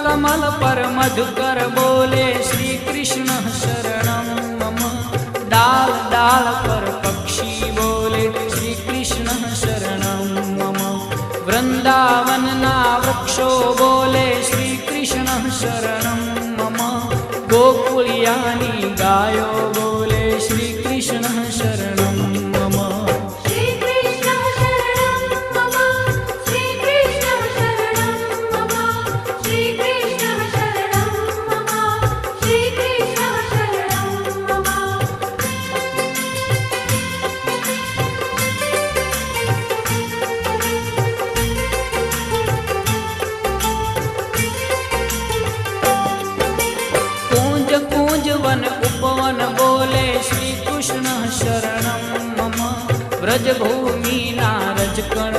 कमल पर मधुकर बोले श्री कृष्ण शरणं मम। डाल डाल पर पक्षी बोले श्री कृष्ण शरणं मम। वृंदावन ना वृक्षो बोले श्री कृष्ण शरणं मम। गोकुलियानी गायो बोले श्री कृष्ण शरणं मम। श्री कृष्ण शरणं मम। श्री कृष्ण शरणं मम। श्री कृष्ण शरणं मम। श्री कृष्ण शरणं मम। कूंज कूंज वन उपवन बोले श्री कृष्ण शरणं मम। व्रज भूमि नारज कण